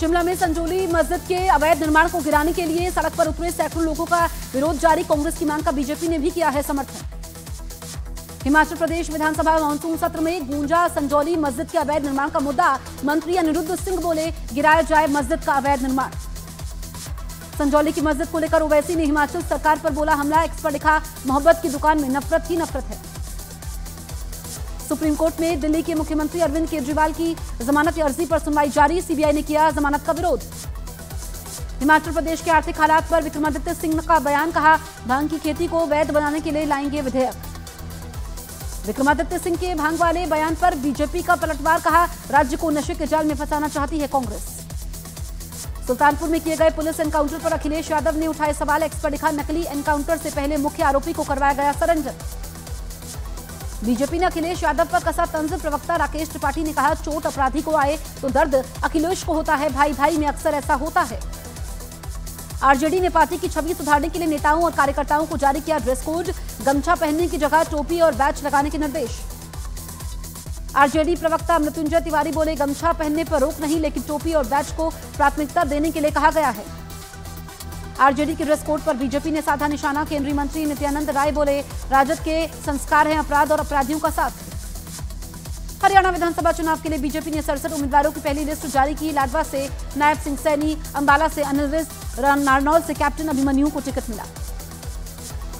शिमला में संजौली मस्जिद के अवैध निर्माण को गिराने के लिए सड़क पर उतरे सैकड़ों लोगों का विरोध जारी। कांग्रेस की मांग का बीजेपी ने भी किया है समर्थन। हिमाचल प्रदेश विधानसभा मानसून सत्र में गूंजा संजौली मस्जिद के अवैध निर्माण का मुद्दा। मंत्री अनिरुद्ध सिंह बोले, गिराया जाए मस्जिद का अवैध निर्माण। संजौली की मस्जिद को लेकर ओवैसी ने हिमाचल सरकार पर बोला हमला। एक्स पर लिखा, मोहब्बत की दुकान में नफरत ही नफरत है। सुप्रीम कोर्ट में दिल्ली के मुख्यमंत्री अरविंद केजरीवाल की जमानत अर्जी पर सुनवाई जारी। सीबीआई ने किया जमानत का विरोध। हिमाचल प्रदेश के आर्थिक हालात पर विक्रमादित्य सिंह का बयान, कहा भांग की खेती को वैध बनाने के लिए लाएंगे विधेयक। विक्रमादित्य सिंह के भांग वाले बयान पर बीजेपी का पलटवार, कहा राज्य को नशे के जाल में फंसाना चाहती है कांग्रेस। सुल्तानपुर में किए गए पुलिस एनकाउंटर पर अखिलेश यादव ने उठाए सवाल। एक्स पर लिखा, नकली एनकाउंटर से पहले मुख्य आरोपी को करवाया गया सरेंडर। बीजेपी ने अखिलेश यादव पर कसा तंज। प्रवक्ता राकेश त्रिपाठी ने कहा, चोट अपराधी को आए तो दर्द अखिलेश को होता है, भाई भाई में अक्सर ऐसा होता है। आरजेडी ने पार्टी की छवि सुधारने के लिए नेताओं और कार्यकर्ताओं को जारी किया ड्रेस कोड। गमछा पहनने की जगह टोपी और बैच लगाने के निर्देश। आरजेडी प्रवक्ता मृत्युंजय तिवारी बोले, गमछा पहनने पर रोक नहीं, लेकिन टोपी और बैच को प्राथमिकता देने के लिए कहा गया है। आरजेडी के ड्रेस कोड पर बीजेपी ने साधा निशाना। केंद्रीय मंत्री नित्यानंद राय बोले, राजद के संस्कार हैं अपराध और अपराधियों का साथ। हरियाणा विधानसभा चुनाव के लिए बीजेपी ने 67 उम्मीदवारों की पहली लिस्ट जारी की। लाडवा से नायब सिंह सैनी, अंबाला से अनिल, नारनौल से कैप्टन अभिमन्यु को टिकट मिला।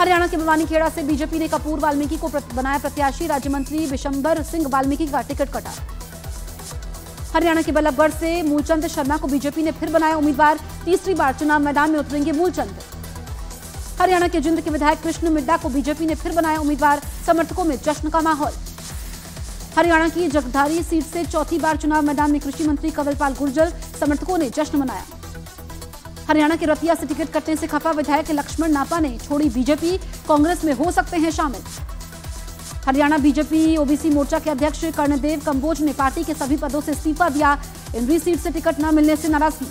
हरियाणा के बवानीखेड़ा से बीजेपी ने कपूर वाल्मीकि को बनाया प्रत्याशी। राज्य मंत्री बिशंबर सिंह वाल्मीकि का टिकट कटा। हरियाणा के बल्लभगढ़ से मूलचंद शर्मा को बीजेपी ने फिर बनाया उम्मीदवार। तीसरी बार चुनाव मैदान में उतरेंगे मूलचंद। हरियाणा के जिंद के विधायक कृष्ण मिड्डा को बीजेपी ने फिर बनाया उम्मीदवार। समर्थकों में जश्न का माहौल। हरियाणा की जगधारी सीट से चौथी बार चुनाव मैदान में कृषि मंत्री कंवरपाल गुर्जर। समर्थकों ने जश्न मनाया। हरियाणा के रतिया से टिकट कटने से खफा विधायक लक्ष्मण नापा ने छोड़ी बीजेपी। कांग्रेस में हो सकते हैं शामिल। हरियाणा बीजेपी ओबीसी मोर्चा के अध्यक्ष कर्णदेव कंबोज ने पार्टी के सभी पदों से इस्तीफा दिया। इंद्री सीट से टिकट न मिलने से नाराजगी।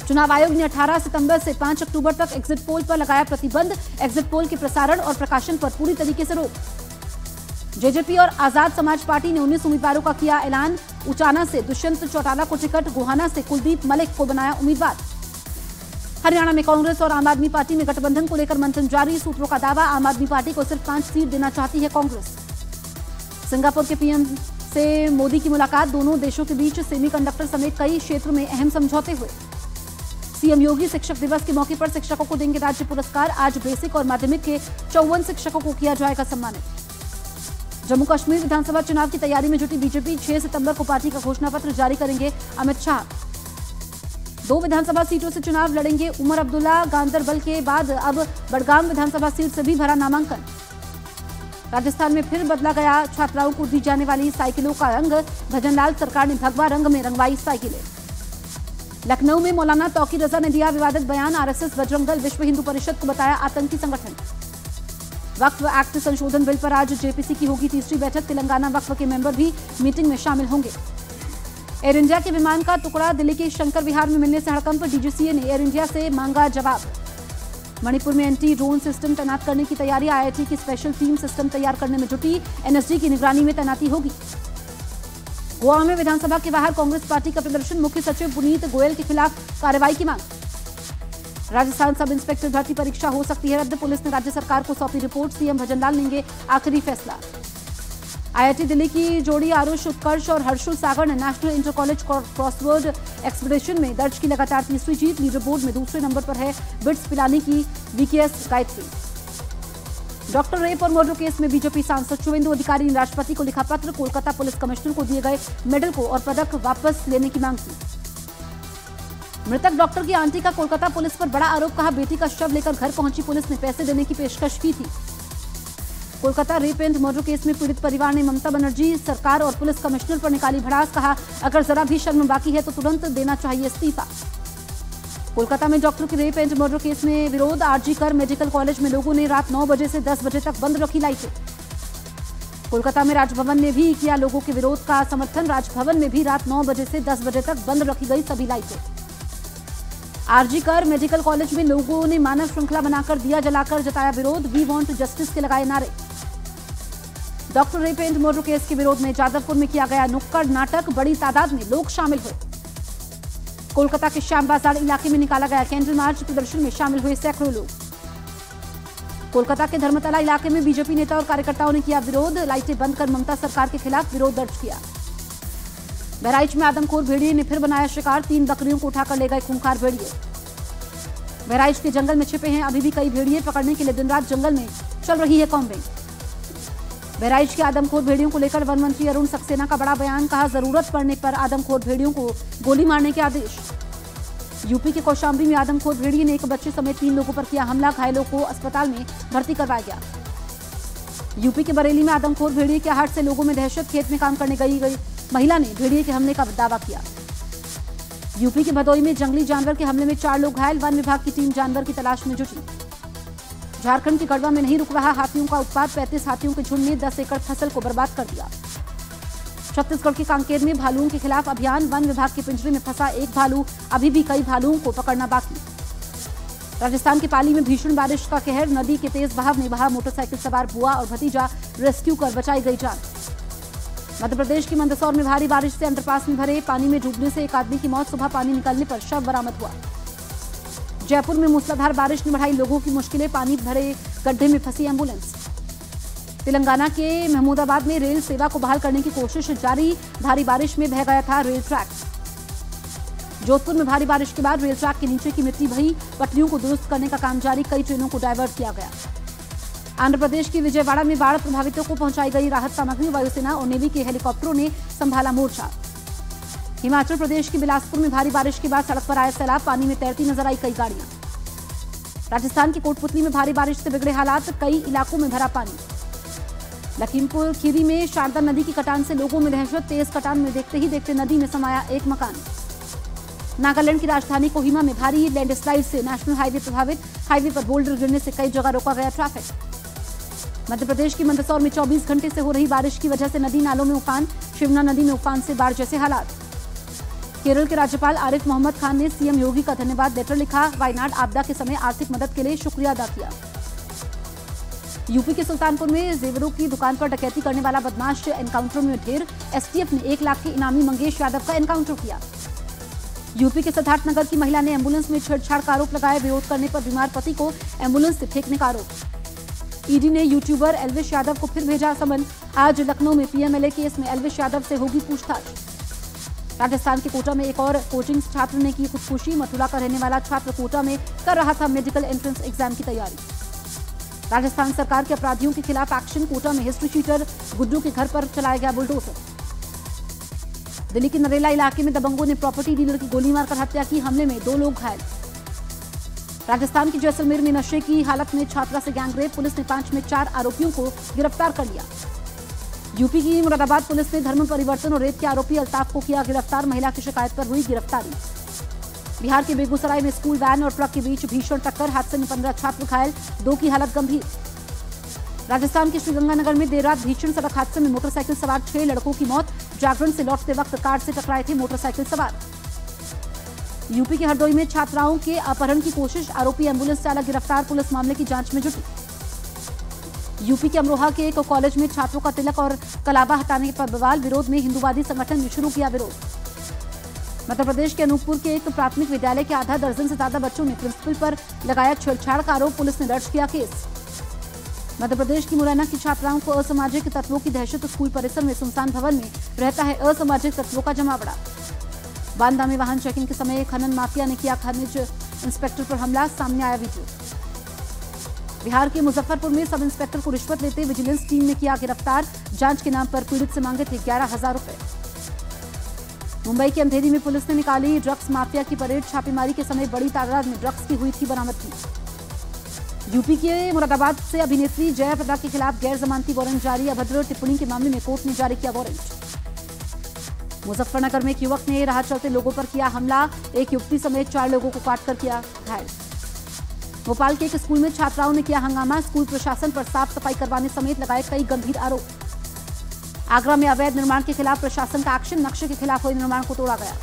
चुनाव आयोग ने 18 सितंबर से 5 अक्टूबर तक एग्जिट पोल पर लगाया प्रतिबंध। एग्जिट पोल के प्रसारण और प्रकाशन पर पूरी तरीके से रोक। जेजेपी और आजाद समाज पार्टी ने 19 उम्मीदवारों का किया ऐलान। उचाना से दुष्यंत चौटाला को टिकट, गोहाना से कुलदीप मलिक को बनाया उम्मीदवार। हरियाणा में कांग्रेस और आम आदमी पार्टी में गठबंधन को लेकर मंथन जारी। सूत्रों का दावा, आम आदमी पार्टी को सिर्फ 5 सीट देना चाहती है कांग्रेस। सिंगापुर के पीएम से मोदी की मुलाकात। दोनों देशों के बीच सेमीकंडक्टर समेत कई क्षेत्र में अहम समझौते हुए। सीएम योगी शिक्षक दिवस के मौके पर शिक्षकों को देंगे राज्य पुरस्कार। आज बेसिक और माध्यमिक के 54 शिक्षकों को किया जाएगा सम्मानित। जम्मू कश्मीर विधानसभा चुनाव की तैयारी में जुटी बीजेपी। 6 सितंबर को पार्टी का घोषणा पत्र जारी करेंगे अमित शाह। 2 विधानसभा सीटों से चुनाव लड़ेंगे उमर अब्दुल्ला। गांदरबल के बाद अब बड़गाम विधानसभा सीट से भी भरा नामांकन। राजस्थान में फिर बदला गया छात्राओं को दी जाने वाली साइकिलों का रंग। भजनलाल सरकार ने भगवा रंग में रंगवाई साइकिलें। लखनऊ में मौलाना तौकीर रजा ने दिया विवादित बयान। आरएसएस, बजरंग दल, विश्व हिंदू परिषद को बताया आतंकी संगठन। वक्फ एक्ट संशोधन बिल पर आज जेपीसी की होगी तीसरी बैठक। तेलंगाना वक्फ के मेंबर भी मीटिंग में शामिल होंगे। एयर इंडिया के विमान का टुकड़ा दिल्ली के शंकर विहार में मिलने से हड़कंप। डीजीसीए ने एयर इंडिया से मांगा जवाब। मणिपुर में एंटी ड्रोन सिस्टम तैनात करने की तैयारी। आईआईटी की स्पेशल टीम सिस्टम तैयार करने में जुटी। एनएसजी की निगरानी में तैनाती होगी। गोवा में विधानसभा के बाहर कांग्रेस पार्टी का प्रदर्शन। मुख्य सचिव पुनीत गोयल के खिलाफ कार्रवाई की मांग। राजस्थान सब इंस्पेक्टर भर्ती परीक्षा हो सकती है रद्द। पुलिस ने राज्य सरकार को सौंपी रिपोर्ट। सीएम भजनलाल लेंगे आखिरी फैसला। आईआईटी दिल्ली की जोड़ी आरुष उत्कर्ष और हर्षुल सागर ने national inter college crossword expedition में दर्ज की लगातार तीसरी जीत। लीडर बोर्ड में दूसरे नंबर पर है बिट्स पिलानी की वीकेएस गायत्री। डॉक्टर रेप और मर्डर केस में बीजेपी सांसद शुभेंदु अधिकारी ने राष्ट्रपति को लिखा पत्र। कोलकाता पुलिस कमिश्नर को दिए गए मेडल को और पदक वापस लेने की मांग की। मृतक डॉक्टर की आंटी का कोलकाता पुलिस पर बड़ा आरोप, कहा बेटी का शव लेकर घर पहुंची पुलिस ने पैसे देने की पेशकश की थी। Kolkata rape and murder case में पीड़ित परिवार ने ममता बनर्जी सरकार और पुलिस कमिश्नर पर निकाली भड़ास। कहा अगर जरा भी शर्म बाकी है तो तुरंत देना चाहिए इस्तीफा। कोलकाता में डॉक्टर की रेप एंड मर्डर केस में विरोध। आरजी कर मेडिकल कॉलेज में लोगों ने रात 9 बजे से 10 बजे तक बंद रखी लाइटें। कोलकाता में राजभवन ने भी किया लोगों के विरोध का समर्थन। राजभवन में भी रात 9 बजे से 10 बजे तक बंद रखी गई सभी लाइटें। आरजी कर मेडिकल कॉलेज में लोगों ने मानव श्रृंखला बनाकर दिया जलाकर जताया विरोध। वी वांट जस्टिस के लगाए नारे। Doctor rape and murder case के विरोध में जादवपुर में किया गया नुक्कड़ नाटक। बड़ी तादाद में लोग शामिल हुए। कोलकाता के श्याम बाजार इलाके में निकाला गया कैंडल मार्च। प्रदर्शन में शामिल हुए सैकड़ों लोग। कोलकाता के धर्मतला इलाके में बीजेपी नेता और कार्यकर्ताओं ने किया विरोध। लाइटें बंद कर ममता सरकार के खिलाफ विरोध दर्ज किया। बहराइच में आदमखोर भेड़िए ने फिर बनाया शिकार। 3 बकरियों को उठाकर ले गए खूंखार भेड़िए। बहराइच के जंगल में छिपे हैं अभी भी कई भेड़िए। पकड़ने के लिए दिन रात जंगल में चल रही है कॉम्बिंग। बहराइच के आदमखोर भेड़ियों को लेकर वन मंत्री अरुण सक्सेना का बड़ा बयान। कहा, जरूरत पड़ने पर आदमखोर भेड़ियों को गोली मारने के आदेश। यूपी के कौशाम्बी में आदमखोर भेड़िए ने एक बच्चे समेत 3 लोगों पर किया हमला। घायलों को अस्पताल में भर्ती करवाया गया। यूपी के बरेली में आदमखोर भेड़िए के आहट से लोगों में दहशत। खेत में काम करने गई महिला ने भेड़िए के हमले का दावा किया। यूपी के भदोई में जंगली जानवर के हमले में 4 लोग घायल। वन विभाग की टीम जानवर की तलाश में जुटी। झारखंड के गढ़वा में नहीं रुक रहा हाथियों का उत्पात। 35 हाथियों के झुंड ने 10 एकड़ फसल को बर्बाद कर दिया। छत्तीसगढ़ के कांकेर में भालुओं के खिलाफ अभियान। वन विभाग के पिंजरे में फंसा एक भालू। अभी भी कई भालुओं को पकड़ना बाकी। राजस्थान के पाली में भीषण बारिश का कहर। नदी के तेज बहाव में बहा मोटरसाइकिल सवार बुआ और भतीजा। रेस्क्यू कर बचाई गई जान। मध्य प्रदेश के मंदसौर में भारी बारिश से अंडरपास में भरे पानी में डूबने से एक आदमी की मौत। सुबह पानी निकलने पर शव बरामद हुआ। जयपुर में मूसलाधार बारिश ने बढ़ाई लोगों की मुश्किलें। पानी भरे गड्ढे में फंसी एम्बुलेंस। तेलंगाना के महमूदाबाद में रेल सेवा को बहाल करने की कोशिश जारी। भारी बारिश में बह गया था रेल ट्रैक। जोधपुर में भारी बारिश के बाद रेल ट्रैक के नीचे की मिट्टी बही। पटरियों को दुरुस्त करने का काम जारी। कई ट्रेनों को डायवर्ट किया गया। आंध्र प्रदेश के विजयवाड़ा में बाढ़ प्रभावितों को पहुंचाई गई राहत सामग्री। वायुसेना और नेवी के हेलीकॉप्टरों ने संभाला मोर्चा। हिमाचल प्रदेश के बिलासपुर में भारी बारिश के बाद सड़क पर आया सैलाब। पानी में तैरती नजर आई कई गाड़ियां। राजस्थान की कोटपुतली में भारी बारिश से बिगड़े हालात। कई इलाकों में भरा पानी। लखीमपुर खीरी में शारदा नदी की कटान से लोगों में दहशत। तेज कटान में देखते ही देखते नदी में समाया एक मकान। नागालैंड की राजधानी कोहिमा में भारी लैंडस्लाइड से नेशनल हाईवे प्रभावित। हाईवे पर बोल्डर गिरने से कई जगह रोका गया ट्रैफिक। मध्य प्रदेश की मंदसौर में 24 घंटे से हो रही बारिश की वजह से नदी नालों में उफान। शिवना नदी में उफान से बाढ़ जैसे हालात। केरल के राज्यपाल आरिफ मोहम्मद खान ने सीएम योगी का धन्यवाद लेटर लिखा। वायनाड आपदा के समय आर्थिक मदद के लिए शुक्रिया अदा किया। यूपी के सुल्तानपुर में जेवरों की दुकान पर डकैती करने वाला बदमाश एनकाउंटर में ढेर। एसटीएफ ने 1 लाख के इनामी मंगेश यादव का एनकाउंटर किया। यूपी के सिद्धार्थनगर की महिला ने एम्बुलेंस में छेड़छाड़ का आरोप लगाया। विरोध करने पर बीमार पति को एम्बुलेंस से फेंकने का आरोप। ईडी ने यूट्यूबर एल्विश यादव को फिर भेजा समन। आज लखनऊ में पीएमएलए केस में एल्विश यादव से होगी पूछताछ। राजस्थान के कोटा में एक और कोचिंग छात्र ने की खुदकुशी। मथुरा का रहने वाला छात्र कोटा में कर रहा था मेडिकल एंट्रेंस एग्जाम की तैयारी। राजस्थान सरकार के अपराधियों के खिलाफ एक्शन। कोटा में हिस्ट्री शीटर गुड्डू के घर पर चलाया गया बुलडोजर। दिल्ली के नरेला इलाके में दबंगों ने प्रॉपर्टी डीलर की गोली मारकर हत्या की। हमले में 2 लोग घायल। राजस्थान के जैसलमेर में नशे की हालत में छात्रा से गैंगरेप। पुलिस ने 5 में 4 आरोपियों को गिरफ्तार कर लिया। यूपी की मुरादाबाद पुलिस ने धर्म परिवर्तन और रेप के आरोपी अल्ताफ को किया गिरफ्तार। महिला की शिकायत पर हुई गिरफ्तारी। बिहार के बेगूसराय में स्कूल वैन और ट्रक के बीच भीषण टक्कर। हादसे में 15 छात्र घायल। 2 की हालत गंभीर। राजस्थान के श्रीगंगानगर में देर रात भीषण सड़क हादसे में मोटरसाइकिल सवार 6 लड़कों की मौत। जागरण से लौटते वक्त कार से टकराए थे मोटरसाइकिल सवार। यूपी के हरदोई में छात्राओं के अपहरण की कोशिश। आरोपी एम्बुलेंस चालक गिरफ्तार। पुलिस मामले की जांच में जुटी। यूपी के अमरोहा के एक कॉलेज में छात्रों का तिलक और कलाबा हटाने पर बवाल। विरोध में हिंदूवादी संगठन ने शुरू किया विरोध। मध्य प्रदेश के अनूपपुर के एक प्राथमिक विद्यालय के आधा दर्जन से ज्यादा बच्चों ने प्रिंसिपल पर लगाया छेड़छाड़ का आरोप। पुलिस ने दर्ज किया केस। मध्य प्रदेश की मुरैना की छात्राओं को असामाजिक तत्वों की दहशत। स्कूल परिसर में सुनसान भवन में रहता है असामाजिक तत्वों का जमावड़ा। बांदा में वाहन चेकिंग के समय खनन माफिया ने किया खनिज इंस्पेक्टर पर हमला। सामने आया वीडियो। बिहार के मुजफ्फरपुर में सब इंस्पेक्टर को रिश्वत लेते विजिलेंस टीम ने किया गिरफ्तार। जांच के नाम पर पीड़ित से मांगे थे 11,000 रुपए। मुंबई के अंधेरी में पुलिस ने निकाली ड्रग्स माफिया की परेड। छापेमारी के समय बड़ी तादाद में ड्रग्स की हुई थी बरामदगी। यूपी के मुरादाबाद से अभिनेत्री जया प्रदा के खिलाफ गैर जमानती वारंट जारी। अभद्र टिप्पणी के मामले में कोर्ट ने जारी किया वारंट। मुजफ्फरनगर में एक युवक ने राह चलते लोगों पर किया हमला। एक युवती समेत 4 लोगों को काटकर किया घायल। भोपाल के एक स्कूल में छात्राओं ने किया हंगामा। स्कूल प्रशासन पर साफ सफाई करवाने समेत लगाए कई गंभीर आरोप। आगरा में अवैध निर्माण के खिलाफ प्रशासन का एक्शन। नक्शे के खिलाफ हुए निर्माण को तोड़ा गया।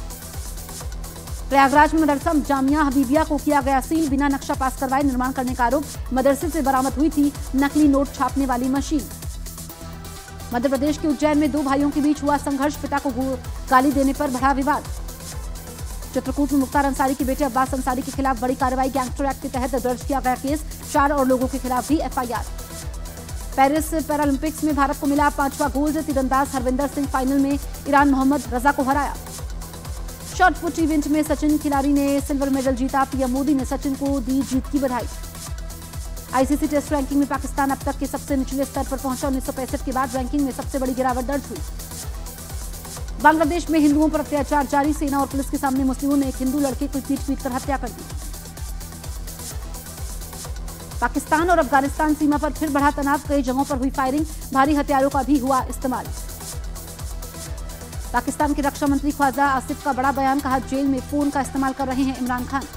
प्रयागराज में मदरसा जामिया हबीबिया को किया गया सील। बिना नक्शा पास करवाए निर्माण करने का आरोप। मदरसे से बरामद हुई थी नकली नोट छापने वाली मशीन। मध्य प्रदेश के उज्जैन में 2 भाइयों के बीच हुआ संघर्ष। पिता को गाली देने पर बढ़ा विवाद। चित्रकूट में मुख्तार अंसारी के बेटे अब्बास अंसारी के खिलाफ बड़ी कार्रवाई। गैंगस्टर एक्ट के तहत दर्ज किया गया केस। 4 और लोगों के खिलाफ भी एफआईआर। पेरिस पैरालंपिक्स में भारत को मिला 5वां गोल्ड। तीरंदाज हरविंदर सिंह फाइनल में ईरान मोहम्मद रजा को हराया। शॉट पुट इवेंट में सचिन खिलाड़ी ने सिल्वर मेडल जीता। पीएम मोदी ने सचिन को दी जीत की बधाई। आईसीसी टेस्ट रैंकिंग में पाकिस्तान अब तक के सबसे निचले स्तर पर पहुंचा। 1965 के बाद रैंकिंग में सबसे बड़ी गिरावट दर्ज हुई। बांग्लादेश में हिंदुओं पर अत्याचार जारी। सेना और पुलिस के सामने मुस्लिमों ने एक हिंदू लड़के को पीट कर हत्या कर दी। पाकिस्तान और अफगानिस्तान सीमा पर फिर बढ़ा तनाव। कई जगहों पर हुई फायरिंग। भारी हथियारों का भी हुआ इस्तेमाल। पाकिस्तान के रक्षा मंत्री ख्वाजा आसिफ का बड़ा बयान। कहा, जेल में फोन का इस्तेमाल कर रहे हैं इमरान खान।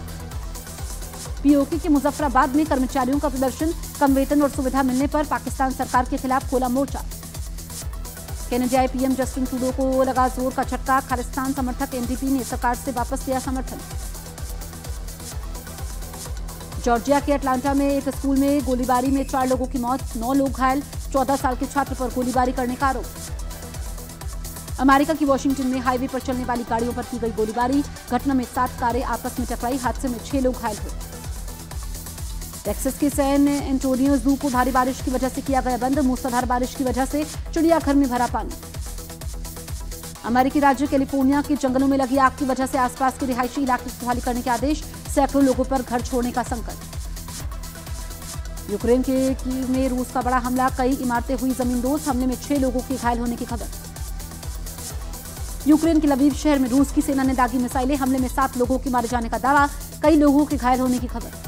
पीओके के मुजफ्फराबाद में कर्मचारियों का प्रदर्शन। कम वेतन और सुविधा मिलने पर पाकिस्तान सरकार के खिलाफ खोला मोर्चा। कैनेडियाई पीएम जस्टिन ट्रूडो को लगा जोर का झटका। खालिस्तान समर्थक एनडीपी ने सरकार से वापस लिया समर्थन। जॉर्जिया के अटलांटा में एक स्कूल में गोलीबारी में 4 लोगों की मौत। 9 लोग घायल। 14 साल के छात्र पर गोलीबारी करने का आरोप। अमेरिका की वॉशिंगटन में हाईवे पर चलने वाली गाड़ियों पर की गई गोलीबारी। घटना में 7 कारें आपस में टकराई। हादसे में 6 लोग घायल हुए। टेक्सास के सैन एंटोनियो जू को भारी बारिश की वजह से किया गया बंद। मूसलाधार बारिश की वजह से चिड़ियाघर में भरा पानी। अमेरिकी राज्य कैलिफोर्निया के जंगलों में लगी आग की वजह से आसपास के रिहायशी इलाके को खाली करने के आदेश। सैकड़ों लोगों पर घर छोड़ने का संकट। यूक्रेन के कीव में रूस का बड़ा हमला। कई इमारतें हुई जमींदोज। हमले में 6 लोगों के घायल होने की खबर। यूक्रेन के लवीव शहर में रूस की सेना ने दागी मिसाइलें। हमले में 7 लोगों के मारे जाने का दावा। कई लोगों के घायल होने की खबर।